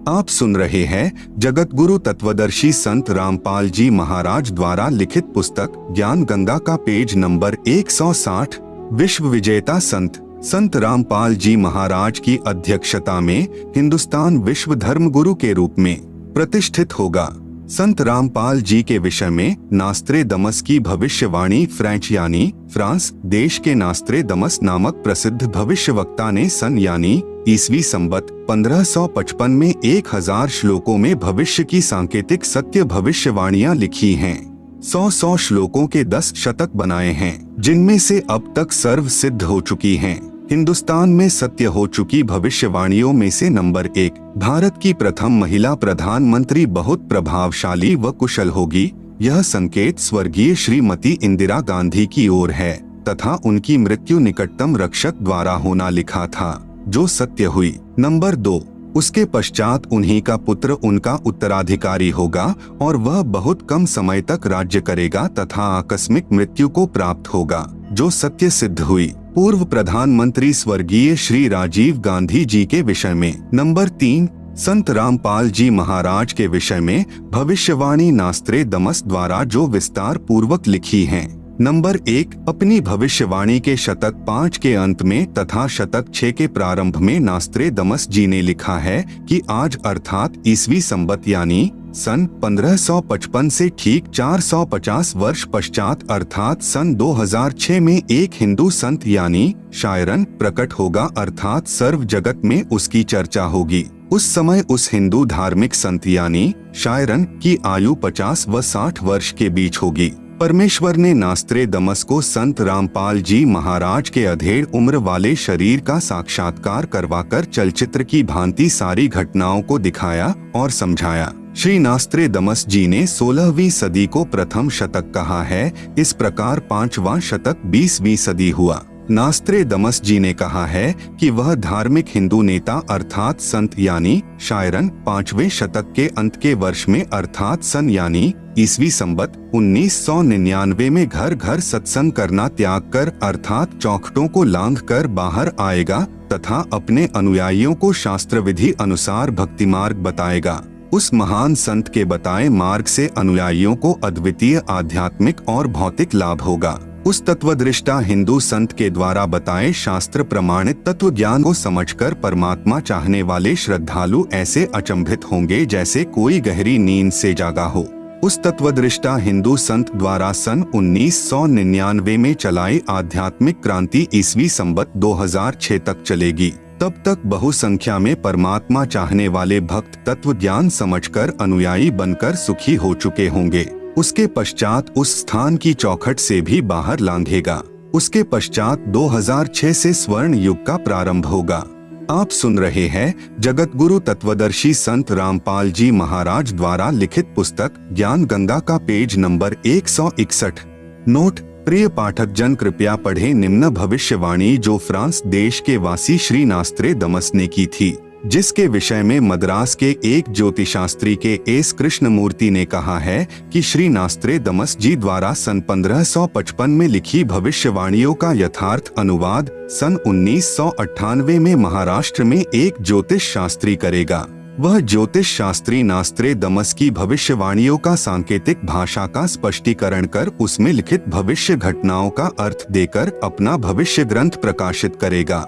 आप सुन रहे हैं जगत गुरु तत्वदर्शी संत रामपाल जी महाराज द्वारा लिखित पुस्तक ज्ञान गंगा का पेज नंबर 160। विश्व विजेता संत रामपाल जी महाराज की अध्यक्षता में हिंदुस्तान विश्व धर्म गुरु के रूप में प्रतिष्ठित होगा। संत रामपाल जी के विषय में नास्त्रेदमस की भविष्यवाणी फ्रांस देश के नास्त्रेदमस नामक प्रसिद्ध भविष्यवक्ता ने सन यानी ईसवी संबत 1555 में 1000 श्लोकों में भविष्य की सांकेतिक सत्य भविष्यवाणियां लिखी हैं। 100 श्लोकों के 10 शतक बनाए हैं, जिनमें से अब तक सर्व सिद्ध हो चुकी हैं। हिंदुस्तान में सत्य हो चुकी भविष्यवाणियों में से नंबर 1, भारत की प्रथम महिला प्रधानमंत्री बहुत प्रभावशाली व कुशल होगी। यह संकेत स्वर्गीय श्रीमती इंदिरा गांधी की ओर है तथा उनकी मृत्यु निकटतम रक्षक द्वारा होना लिखा था, जो सत्य हुई। नंबर 2, उसके पश्चात उन्हीं का पुत्र उनका उत्तराधिकारी होगा और वह बहुत कम समय तक राज्य करेगा तथा आकस्मिक मृत्यु को प्राप्त होगा, जो सत्य सिद्ध हुई। पूर्व प्रधानमंत्री स्वर्गीय श्री राजीव गांधी जी के विषय में। नंबर 3, संत रामपाल जी महाराज के विषय में भविष्यवाणी नास्त्रेदमस द्वारा जो विस्तार पूर्वक लिखी हैं। नंबर 1, अपनी भविष्यवाणी के शतक 5 के अंत में तथा शतक 6 के प्रारंभ में नास्त्रेदमस जी ने लिखा है कि आज अर्थात ईसवी संबत यानी सन 1555 से ठीक 450 वर्ष पश्चात अर्थात सन 2006 में एक हिंदू संत यानी शायरन प्रकट होगा, अर्थात सर्व जगत में उसकी चर्चा होगी। उस समय उस हिंदू धार्मिक संत यानी शायरन की आयु 50 व 60 वर्ष के बीच होगी। परमेश्वर ने नास्त्रेदमस को संत रामपाल जी महाराज के अधेड़ उम्र वाले शरीर का साक्षात्कार करवाकर चलचित्र की भांति सारी घटनाओं को दिखाया और समझाया। श्री नास्त्रेदमस जी ने 16वीं सदी को प्रथम शतक कहा है, इस प्रकार 5वां शतक 20वीं सदी हुआ। नास्त्रेदमस जी ने कहा है कि वह धार्मिक हिंदू नेता अर्थात संत यानी शायरन 5वें शतक के अंत के वर्ष में अर्थात सन यानी ईसवी संबत 1999 में घर घर सत्संग करना त्याग कर अर्थात चौखटों को लांघ कर बाहर आएगा तथा अपने अनुयायियों को शास्त्र विधि अनुसार भक्ति मार्ग बताएगा। उस महान संत के बताए मार्ग से अनुयायियों को अद्वितीय आध्यात्मिक और भौतिक लाभ होगा। उस तत्वदृष्टा हिंदू संत के द्वारा बताए शास्त्र प्रमाणित तत्व ज्ञान को समझकर परमात्मा चाहने वाले श्रद्धालु ऐसे अचंभित होंगे जैसे कोई गहरी नींद से जागा हो। उस तत्वदृष्टा हिंदू संत द्वारा सन 1999 में चलाई आध्यात्मिक क्रांति ईसवी संबत 2006 तक चलेगी। तब तक बहुसंख्या में परमात्मा चाहने वाले भक्त तत्व ज्ञान समझकर अनुयायी बनकर सुखी हो चुके होंगे। उसके पश्चात उस स्थान की चौखट से भी बाहर लांघेगा। उसके पश्चात 2006 से स्वर्ण युग का प्रारंभ होगा। आप सुन रहे हैं जगत गुरु तत्वदर्शी संत रामपाल जी महाराज द्वारा लिखित पुस्तक ज्ञान गंगा का पेज नंबर 161। नोट: प्रिय पाठक जन, कृपया पढ़ें निम्न भविष्यवाणी जो फ्रांस देश के वासी श्री नास्त्रेदमस ने की थी, जिसके विषय में मद्रास के एक ज्योतिषास्त्री के एस कृष्णमूर्ति ने कहा है कि श्री नास्त्रेदमस जी द्वारा सन 1555 में लिखी भविष्यवाणियों का यथार्थ अनुवाद सन 1998 में महाराष्ट्र में एक ज्योतिष शास्त्री करेगा। वह ज्योतिष शास्त्री नास्त्रेदमस की भविष्यवाणियों का सांकेतिक भाषा का स्पष्टीकरण कर उसमें लिखित भविष्य घटनाओं का अर्थ देकर अपना भविष्य ग्रंथ प्रकाशित करेगा।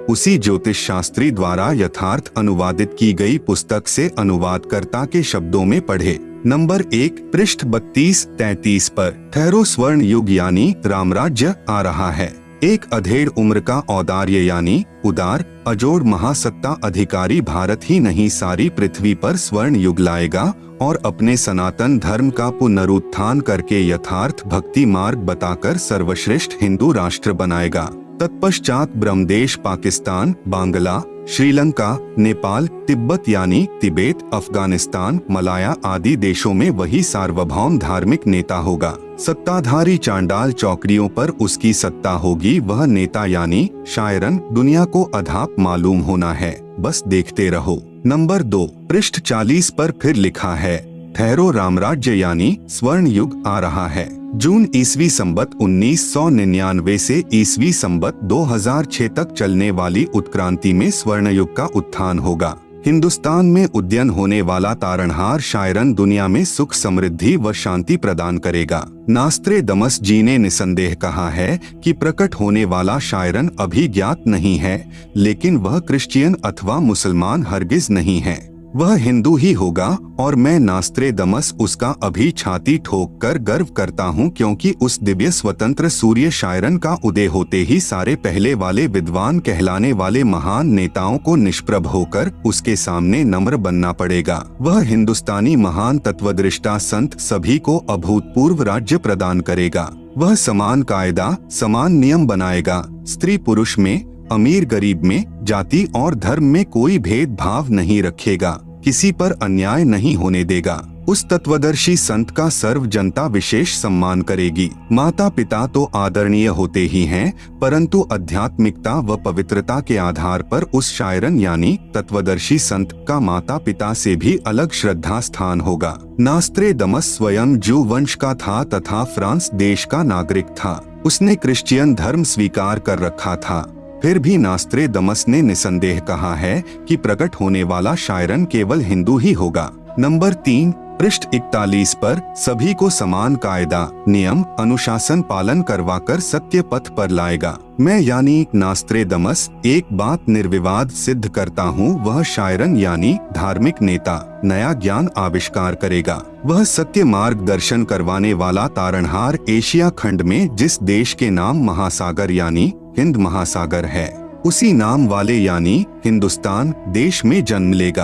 उसी ज्योतिष शास्त्री द्वारा यथार्थ अनुवादित की गई पुस्तक से अनुवादकर्ता के शब्दों में पढ़े। नंबर 1, पृष्ठ 32-33 पर ठहरो स्वर्ण युग यानी रामराज्य आ रहा है। एक अधेड़ उम्र का औदार्य यानी उदार अजोड़ महासत्ता अधिकारी भारत ही नहीं सारी पृथ्वी पर स्वर्ण युग लाएगा और अपने सनातन धर्म का पुनरुत्थान करके यथार्थ भक्ति मार्ग बताकर सर्वश्रेष्ठ हिंदू राष्ट्र बनाएगा। तत्पश्चात ब्रह्मदेश पाकिस्तान, बांग्ला, श्रीलंका, नेपाल, तिब्बत यानी तिबेत, अफगानिस्तान, मलाया आदि देशों में वही सार्वभौम धार्मिक नेता होगा। सत्ताधारी चांडाल चौकड़ियों पर उसकी सत्ता होगी। वह नेता यानी शायरन दुनिया को अधाप मालूम होना है, बस देखते रहो। नंबर 2, पृष्ठ 40 पर फिर लिखा है, ठहरो रामराज्य यानी स्वर्ण युग आ रहा है। जून ईसवी संबत 1999 से ईसवी संबत 2006 तक चलने वाली उत्क्रांति में स्वर्ण युग का उत्थान होगा। हिंदुस्तान में उद्यन होने वाला तारणहार शायरन दुनिया में सुख समृद्धि व शांति प्रदान करेगा। नास्त्रेदमस जी ने निसंदेह कहा है कि प्रकट होने वाला शायरन अभी ज्ञात नहीं है, लेकिन वह क्रिश्चियन अथवा मुसलमान हरगिज नहीं है, वह हिंदू ही होगा। और मैं नास्त्रेदमस उसका अभी छाती ठोक कर गर्व करता हूँ, क्योंकि उस दिव्य स्वतंत्र सूर्य शायरन का उदय होते ही सारे पहले वाले विद्वान कहलाने वाले महान नेताओं को निष्प्रभ होकर उसके सामने नम्र बनना पड़ेगा। वह हिंदुस्तानी महान तत्वदृष्टा संत सभी को अभूतपूर्व राज्य प्रदान करेगा। वह समान कायदा समान नियम बनाएगा। स्त्री पुरुष में, अमीर गरीब में, जाति और धर्म में कोई भेदभाव नहीं रखेगा, किसी पर अन्याय नहीं होने देगा। उस तत्वदर्शी संत का सर्व जनता विशेष सम्मान करेगी। माता पिता तो आदरणीय होते ही हैं, परंतु आध्यात्मिकता व पवित्रता के आधार पर उस शायरन यानी तत्वदर्शी संत का माता पिता से भी अलग श्रद्धा स्थान होगा। नास्त्रेदमस स्वयं जू वंश का था तथा फ्रांस देश का नागरिक था। उसने क्रिश्चियन धर्म स्वीकार कर रखा था। फिर भी नास्त्रेदमस ने निसंदेह कहा है कि प्रकट होने वाला शायरन केवल हिंदू ही होगा। नंबर 3, पृष्ठ 41 पर सभी को समान कायदा नियम अनुशासन पालन करवाकर सत्य पथ पर लाएगा। मैं यानी नास्त्रेदमस एक बात निर्विवाद सिद्ध करता हूँ, वह शायरन यानी धार्मिक नेता नया ज्ञान आविष्कार करेगा। वह सत्य मार्गदर्शन करवाने वाला तारणहार एशिया खंड में जिस देश के नाम महासागर यानी हिंद महासागर है, उसी नाम वाले यानी हिंदुस्तान देश में जन्म लेगा।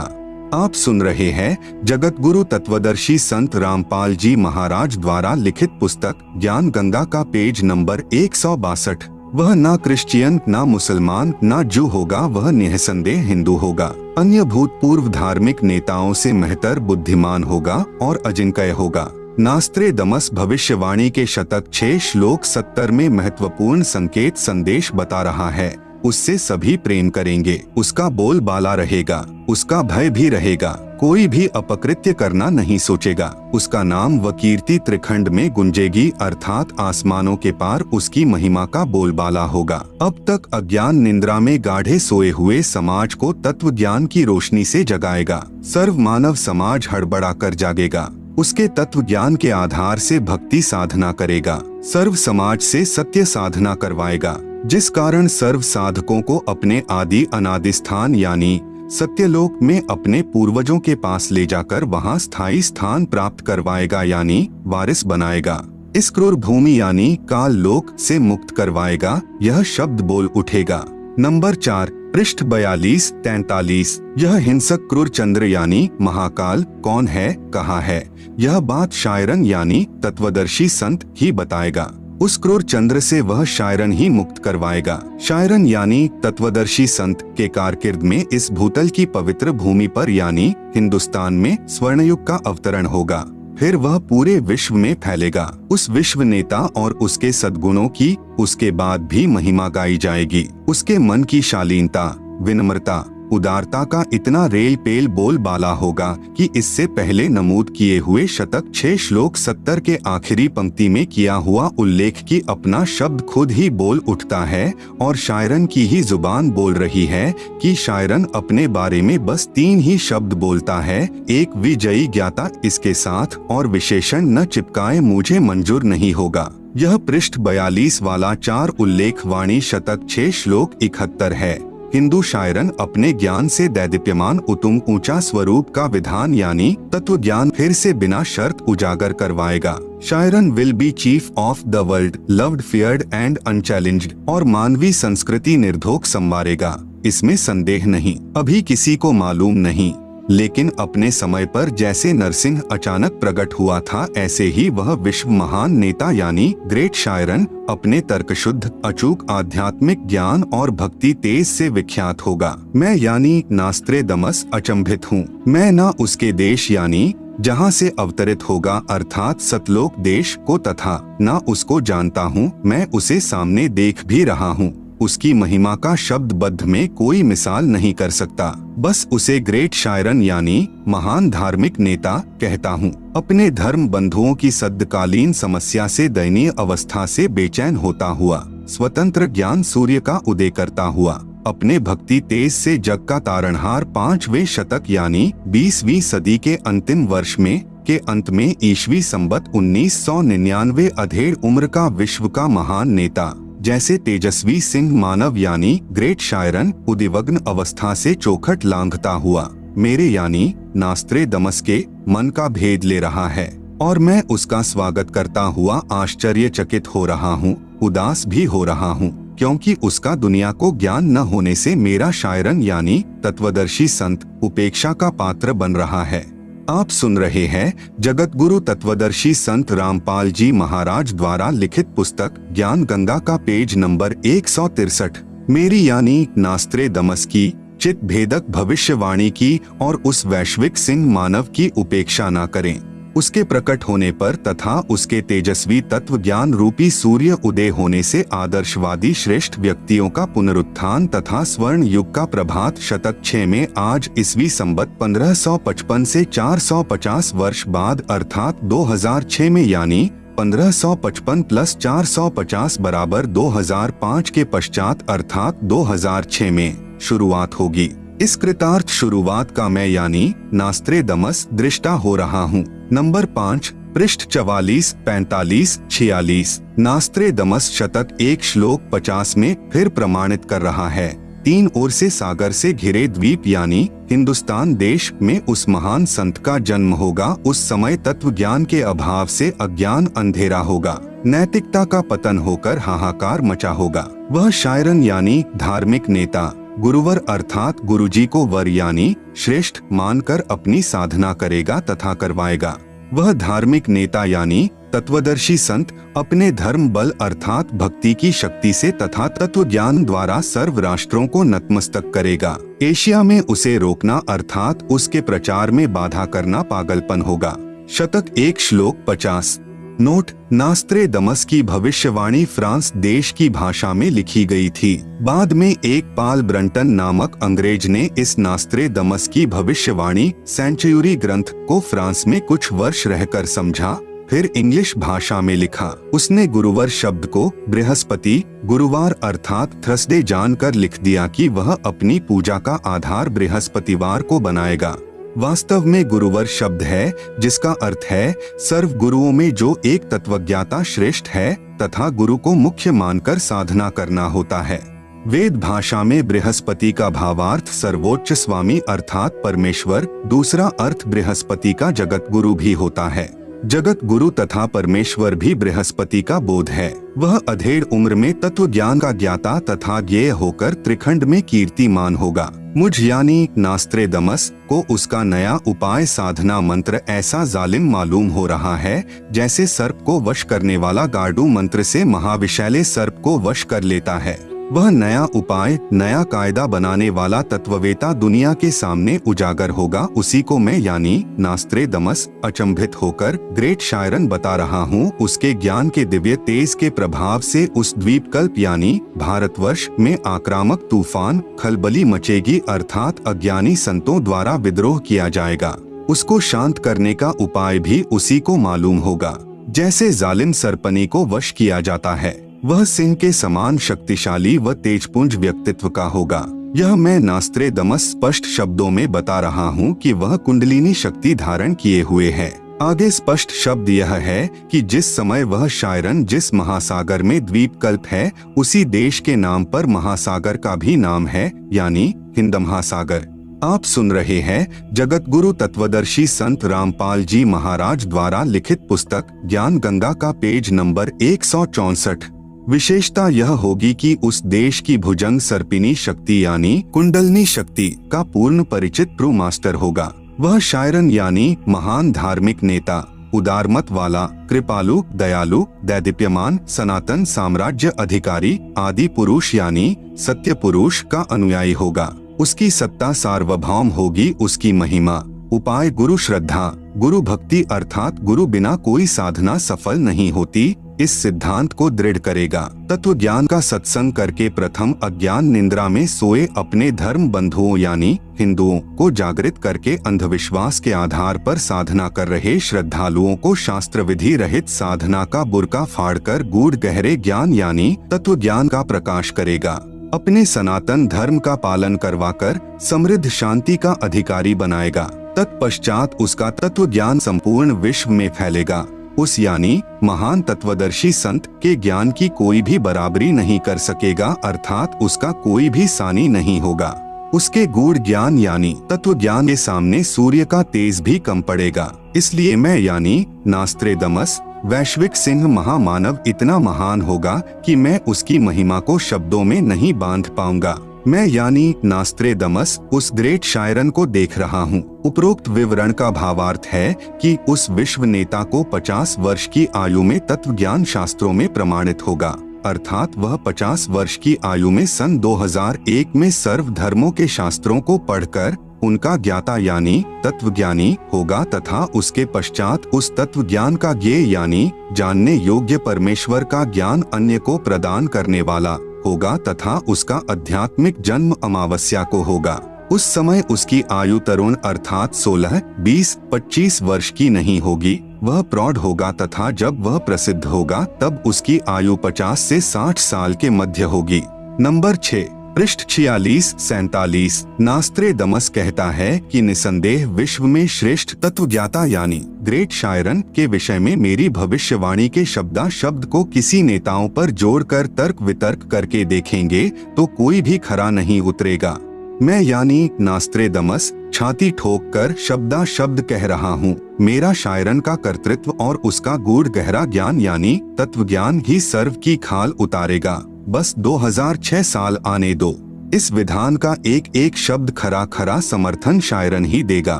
आप सुन रहे हैं जगत गुरु तत्वदर्शी संत रामपाल जी महाराज द्वारा लिखित पुस्तक ज्ञान गंगा का पेज नंबर 162। वह ना क्रिश्चियन ना मुसलमान ना जू होगा, वह निसंदेह हिंदू होगा। अन्य भूतपूर्व धार्मिक नेताओं से महतर बुद्धिमान होगा और अजिंक्य होगा। नास्त्रेदमस भविष्यवाणी के शतक 6 श्लोक 70 में महत्वपूर्ण संकेत संदेश बता रहा है। उससे सभी प्रेम करेंगे, उसका बोल बाला रहेगा, उसका भय भी रहेगा, कोई भी अपकृत्य करना नहीं सोचेगा। उसका नाम व कीर्ति त्रिखंड में गुंजेगी, अर्थात आसमानों के पार उसकी महिमा का बोलबाला होगा। अब तक अज्ञान निंद्रा में गाढ़े सोए हुए समाज को तत्व ज्ञान की रोशनी से जगाएगा। सर्व मानव समाज हड़बड़ा कर जागेगा। उसके तत्व ज्ञान के आधार से भक्ति साधना करेगा। सर्व समाज से सत्य साधना करवाएगा, जिस कारण सर्व साधकों को अपने आदि अनादि स्थान यानी सत्यलोक में अपने पूर्वजों के पास ले जाकर वहां स्थायी स्थान प्राप्त करवाएगा यानी वारिस बनाएगा। इस क्रूर भूमि यानी काल लोक से मुक्त करवाएगा। यह शब्द बोल उठेगा। नंबर 4 पृष्ठ 42-43। यह हिंसक क्रूर चंद्र यानी महाकाल कौन है, कहाँ है, यह बात शायरन यानी तत्वदर्शी संत ही बताएगा। उस क्रूर चंद्र से वह शायरन ही मुक्त करवाएगा। शायरन यानी तत्वदर्शी संत के कारकिर्द में इस भूतल की पवित्र भूमि पर यानी हिंदुस्तान में स्वर्णयुग का अवतरण होगा। फिर वह पूरे विश्व में फैलेगा। उस विश्व नेता और उसके सद्गुणों की उसके बाद भी महिमा गाई जाएगी। उसके मन की शालीनता, विनम्रता, उदारता का इतना रेल पेल बोल बाला होगा कि इससे पहले नमूद किए हुए शतक 6 श्लोक 70 के आखिरी पंक्ति में किया हुआ उल्लेख की अपना शब्द खुद ही बोल उठता है और शायरन की ही जुबान बोल रही है कि शायरन अपने बारे में बस 3 ही शब्द बोलता है, एक विजयी ज्ञाता इसके साथ और विशेषण न चिपकाए मुझे मंजूर नहीं होगा। यह पृष्ठ 42 वाला 4 उल्लेख वाणी शतक 6 श्लोक 71 है। हिंदू शायरन अपने ज्ञान से दैदीप्यमान उत्तुंग ऊंचा स्वरूप का विधान यानी तत्व ज्ञान फिर से बिना शर्त उजागर करवाएगा। Sharon will be chief of the world, loved, feared and unchallenged और मानवीय संस्कृति निर्धोक संवारेगा, इसमें संदेह नहीं। अभी किसी को मालूम नहीं, लेकिन अपने समय पर जैसे नरसिंह अचानक प्रकट हुआ था, ऐसे ही वह विश्व महान नेता यानी ग्रेट शायरन अपने तर्कशुद्ध अचूक आध्यात्मिक ज्ञान और भक्ति तेज से विख्यात होगा। मैं यानी नास्त्रेदमस अचंभित हूँ। मैं ना उसके देश यानी जहाँ से अवतरित होगा अर्थात सतलोक देश को तथा ना उसको जानता हूँ, मैं उसे सामने देख भी रहा हूँ। उसकी महिमा का शब्दबद्ध में कोई मिसाल नहीं कर सकता। बस उसे ग्रेट शायरन यानी महान धार्मिक नेता कहता हूँ। अपने धर्म बंधुओं की सद्कालीन समस्या से दयनीय अवस्था से बेचैन होता हुआ, स्वतंत्र ज्ञान सूर्य का उदय करता हुआ, अपने भक्ति तेज से जग का तारणहार 5वें शतक यानी 20वीं सदी के अंतिम वर्ष में के अंत में ईस्वी संबत 1999 अधेड़ उम्र का विश्व का महान नेता जैसे तेजस्वी सिंह मानव यानी ग्रेट शायरन उद्विग्न अवस्था से चौखट लांघता हुआ मेरे यानी नास्त्रेदमस के मन का भेद ले रहा है और मैं उसका स्वागत करता हुआ आश्चर्यचकित हो रहा हूँ, उदास भी हो रहा हूँ, क्योंकि उसका दुनिया को ज्ञान न होने से मेरा शायरन यानी तत्वदर्शी संत उपेक्षा का पात्र बन रहा है। आप सुन रहे हैं जगत गुरु तत्वदर्शी संत रामपाल जी महाराज द्वारा लिखित पुस्तक ज्ञान गंगा का पेज नंबर 163 मेरी यानी नास्त्रेदमस की चित भेदक भविष्यवाणी की और उस वैश्विक सिंह मानव की उपेक्षा न करें। उसके प्रकट होने पर तथा उसके तेजस्वी तत्व ज्ञान रूपी सूर्य उदय होने से आदर्शवादी श्रेष्ठ व्यक्तियों का पुनरुत्थान तथा स्वर्ण युग का प्रभात शतक 6 में आज ईस्वी संबत 1555 से 450 वर्ष बाद अर्थात 2006 में यानी 1555 प्लस 450 बराबर 2005 के पश्चात अर्थात 2006 में शुरुआत होगी। इस कृतार्थ शुरुआत का मैं यानी नास्त्रेदमस दृष्टा हो रहा हूँ। नंबर 5 पृष्ठ 44, 45, 46 नास्त्रेदमस शतक 1 श्लोक 50 में फिर प्रमाणित कर रहा है। 3 ओर से सागर से घिरे द्वीप यानी हिंदुस्तान देश में उस महान संत का जन्म होगा। उस समय तत्व ज्ञान के अभाव से अज्ञान अंधेरा होगा, नैतिकता का पतन होकर हाहाकार मचा होगा। वह शायरन यानी धार्मिक नेता गुरुवर अर्थात गुरुजी को वर यानी श्रेष्ठ मानकर अपनी साधना करेगा तथा करवाएगा। वह धार्मिक नेता यानी तत्वदर्शी संत अपने धर्म बल अर्थात भक्ति की शक्ति से तथा तत्व ज्ञान द्वारा सर्व राष्ट्रों को नतमस्तक करेगा। एशिया में उसे रोकना अर्थात उसके प्रचार में बाधा करना पागलपन होगा। शतक 1 श्लोक 50 नोट नास्त्रेदमस की भविष्यवाणी फ्रांस देश की भाषा में लिखी गई थी। बाद में एक पाल ब्रंटन नामक अंग्रेज ने इस नास्त्रेदमस की भविष्यवाणी सेंचुरी ग्रंथ को फ्रांस में कुछ वर्ष रहकर समझा, फिर इंग्लिश भाषा में लिखा। उसने गुरुवर शब्द को बृहस्पति गुरुवार अर्थात थर्सडे जानकर लिख दिया कि वह अपनी पूजा का आधार बृहस्पतिवार को बनाएगा। वास्तव में गुरुवर शब्द है जिसका अर्थ है सर्व गुरुओं में जो एक तत्वज्ञाता श्रेष्ठ है तथा गुरु को मुख्य मानकर साधना करना होता है। वेद भाषा में बृहस्पति का भावार्थ सर्वोच्च स्वामी अर्थात परमेश्वर, दूसरा अर्थ बृहस्पति का जगत गुरु भी होता है। जगत गुरु तथा परमेश्वर भी बृहस्पति का बोध है। वह अधेड़ उम्र में तत्व ज्ञान का ज्ञाता तथा ज्ञेय होकर त्रिखंड में कीर्तिमान होगा। मुझ यानी नास्त्रेदमस को उसका नया उपाय साधना मंत्र ऐसा जालिम मालूम हो रहा है जैसे सर्प को वश करने वाला गार्डू मंत्र से महाविशैले सर्प को वश कर लेता है। वह नया उपाय नया कायदा बनाने वाला तत्ववेता दुनिया के सामने उजागर होगा। उसी को मैं यानी नास्त्रेदमस अचंभित होकर ग्रेट शायरन बता रहा हूँ। उसके ज्ञान के दिव्य तेज के प्रभाव से उस द्वीपकल्प यानी भारतवर्ष में आक्रामक तूफान खलबली मचेगी अर्थात अज्ञानी संतों द्वारा विद्रोह किया जाएगा। उसको शांत करने का उपाय भी उसी को मालूम होगा। जैसे जालिम सरपनी को वश किया जाता है, वह सिंह के समान शक्तिशाली व तेजपुंज व्यक्तित्व का होगा। यह मैं नास्त्रेदमस स्पष्ट शब्दों में बता रहा हूँ कि वह कुंडलिनी शक्ति धारण किए हुए है। आगे स्पष्ट शब्द यह है कि जिस समय वह शायरन जिस महासागर में द्वीपकल्प है उसी देश के नाम पर महासागर का भी नाम है यानी हिंद महासागर। आप सुन रहे हैं जगत गुरु तत्वदर्शी संत रामपाल जी महाराज द्वारा लिखित पुस्तक ज्ञान गंगा का पेज नंबर 164। विशेषता यह होगी कि उस देश की भुजंग सर्पिनी शक्ति यानी कुंडलनी शक्ति का पूर्ण परिचित ट्रू मास्टर होगा। वह शायरन यानी महान धार्मिक नेता, उदारमत वाला, कृपालु, दयालु, दैदीप्यमान, सनातन साम्राज्य अधिकारी, आदि पुरुष यानी सत्य पुरुष का अनुयायी होगा। उसकी सत्ता सार्वभौम होगी। उसकी महिमा उपाय गुरु श्रद्धा गुरु भक्ति अर्थात गुरु बिना कोई साधना सफल नहीं होती, इस सिद्धांत को दृढ़ करेगा। तत्व ज्ञान का सत्संग करके प्रथम अज्ञान निंद्रा में सोए अपने धर्म बंधुओं यानी हिंदुओं को जागृत करके अंधविश्वास के आधार पर साधना कर रहे श्रद्धालुओं को शास्त्र विधि रहित साधना का बुर्का फाड़कर गूढ़ गहरे ज्ञान यानी तत्व ज्ञान का प्रकाश करेगा। अपने सनातन धर्म का पालन करवाकर समृद्ध शांति का अधिकारी बनाएगा। तत्पश्चात उसका तत्व ज्ञान संपूर्ण विश्व में फैलेगा। उस यानी महान तत्वदर्शी संत के ज्ञान की कोई भी बराबरी नहीं कर सकेगा, अर्थात उसका कोई भी सानी नहीं होगा। उसके गूढ़ ज्ञान यानी तत्व ज्ञान के सामने सूर्य का तेज भी कम पड़ेगा। इसलिए मैं यानी नास्त्रेदमस वैश्विक सिंह महामानव इतना महान होगा कि मैं उसकी महिमा को शब्दों में नहीं बांध पाऊंगा। मैं यानी नास्त्रेदमस उस ग्रेट शायरन को देख रहा हूँ। उपरोक्त विवरण का भावार्थ है कि उस विश्व नेता को 50 वर्ष की आयु में तत्व ज्ञान शास्त्रों में प्रमाणित होगा, अर्थात वह 50 वर्ष की आयु में सन 2001 में सर्व धर्मों के शास्त्रों को पढ़कर उनका ज्ञाता यानी तत्वज्ञानी होगा तथा उसके पश्चात उस तत्व ज्ञान का ज्ञेय यानी जानने योग्य परमेश्वर का ज्ञान अन्य को प्रदान करने वाला होगा तथा उसका आध्यात्मिक जन्म अमावस्या को होगा। उस समय उसकी आयु तरुण अर्थात 16, 20, 25 वर्ष की नहीं होगी, वह प्रौढ़ होगा तथा जब वह प्रसिद्ध होगा तब उसकी आयु 50 से 60 साल के मध्य होगी। नंबर 6, पृष्ठ 46-47। नास्त्रेदमस कहता है कि निसंदेह विश्व में श्रेष्ठ तत्वज्ञाता यानी ग्रेट शायरन के विषय में मेरी भविष्यवाणी के शब्दा शब्द को किसी नेताओं पर जोड़कर तर्क वितर्क करके देखेंगे तो कोई भी खरा नहीं उतरेगा। मैं यानी नास्त्रेदमस छाती ठोक कर शब्दा शब्द कह रहा हूँ। मेरा शायरन का कर्तृत्व और उसका गूढ़ गहरा ज्ञान यानी तत्वज्ञान ही सर्व की खाल उतारेगा। बस 2006 साल आने दो। इस विधान का एक एक शब्द खरा खरा समर्थन शायरन ही देगा।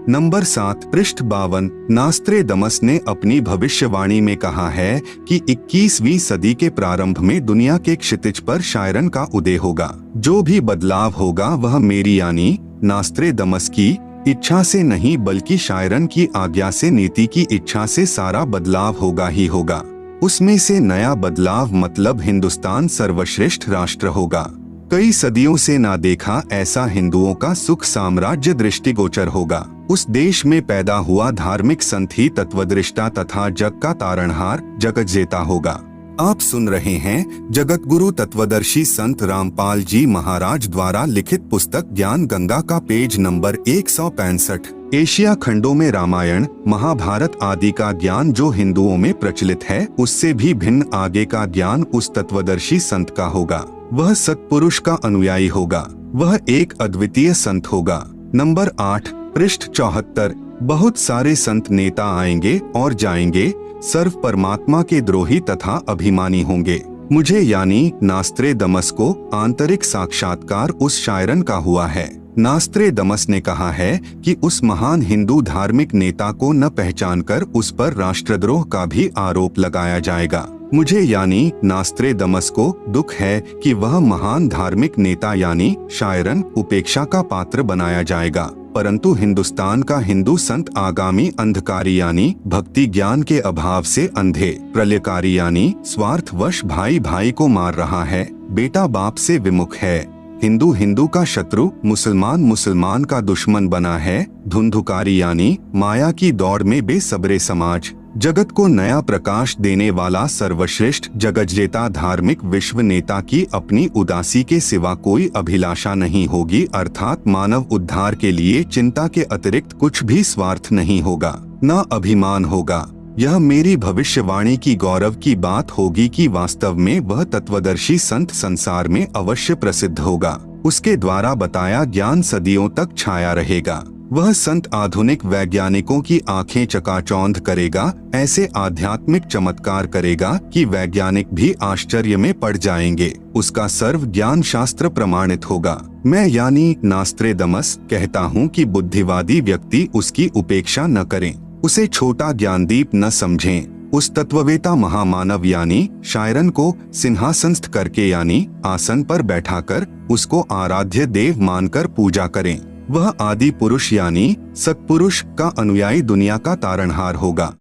नंबर 7, पृष्ठ 52। नास्त्रेदमस ने अपनी भविष्यवाणी में कहा है कि 21वीं सदी के प्रारंभ में दुनिया के क्षितिज पर शायरन का उदय होगा। जो भी बदलाव होगा वह मेरी यानी नास्त्रेदमस की इच्छा से नहीं बल्कि शायरन की आज्ञा से, नीति की इच्छा से सारा बदलाव होगा ही होगा। उसमें से नया बदलाव मतलब हिंदुस्तान सर्वश्रेष्ठ राष्ट्र होगा। कई सदियों से ना देखा ऐसा हिंदुओं का सुख साम्राज्य दृष्टिगोचर होगा। उस देश में पैदा हुआ धार्मिक संत ही तत्वदृष्टा तथा जग का तारणहार जगज्जेता होगा। आप सुन रहे हैं जगत गुरु तत्वदर्शी संत रामपाल जी महाराज द्वारा लिखित पुस्तक ज्ञान गंगा का पेज नंबर 165। एशिया खंडों में रामायण, महाभारत आदि का ज्ञान जो हिंदुओं में प्रचलित है उससे भी भिन्न आगे का ज्ञान उस तत्वदर्शी संत का होगा। वह सत्पुरुष का अनुयायी होगा, वह एक अद्वितीय संत होगा। नंबर 8, पृष्ठ 74। बहुत सारे संत नेता आएंगे और जाएंगे, सर्व परमात्मा के द्रोही तथा अभिमानी होंगे। मुझे यानी नास्त्रेदमस को आंतरिक साक्षात्कार उस शायरन का हुआ है। नास्त्रेदमस ने कहा है कि उस महान हिंदू धार्मिक नेता को न पहचानकर उस पर राष्ट्रद्रोह का भी आरोप लगाया जाएगा। मुझे यानी नास्त्रेदमस को दुख है कि वह महान धार्मिक नेता यानी शायरन उपेक्षा का पात्र बनाया जाएगा, परंतु हिंदुस्तान का हिंदू संत आगामी अंधकारी यानी भक्ति ज्ञान के अभाव से अंधे, प्रलयकारी यानी स्वार्थवश भाई भाई को मार रहा है, बेटा बाप से विमुख है, हिंदू हिंदू का शत्रु, मुसलमान मुसलमान का दुश्मन बना है, धुंधुकारी यानी माया की दौड़ में बेसब्रे समाज, जगत को नया प्रकाश देने वाला सर्वश्रेष्ठ जगज्जेता धार्मिक विश्व नेता की अपनी उदासी के सिवा कोई अभिलाषा नहीं होगी, अर्थात मानव उद्धार के लिए चिंता के अतिरिक्त कुछ भी स्वार्थ नहीं होगा, न अभिमान होगा। यह मेरी भविष्यवाणी की गौरव की बात होगी कि वास्तव में वह तत्वदर्शी संत संसार में अवश्य प्रसिद्ध होगा। उसके द्वारा बताया ज्ञान सदियों तक छाया रहेगा। वह संत आधुनिक वैज्ञानिकों की आंखें चकाचौंध करेगा, ऐसे आध्यात्मिक चमत्कार करेगा कि वैज्ञानिक भी आश्चर्य में पड़ जाएंगे। उसका सर्व ज्ञान शास्त्र प्रमाणित होगा। मैं यानी नास्त्रेदमस कहता हूँ कि बुद्धिवादी व्यक्ति उसकी उपेक्षा न करें, उसे छोटा ज्ञानदीप न समझें। उस तत्ववेता महामानव यानी शायरन को सिंहासनस्थ करके यानी आसन पर बैठाकर उसको आराध्य देव मानकर पूजा करें। वह आदि पुरुष यानी सत्पुरुष का अनुयायी दुनिया का तारणहार होगा।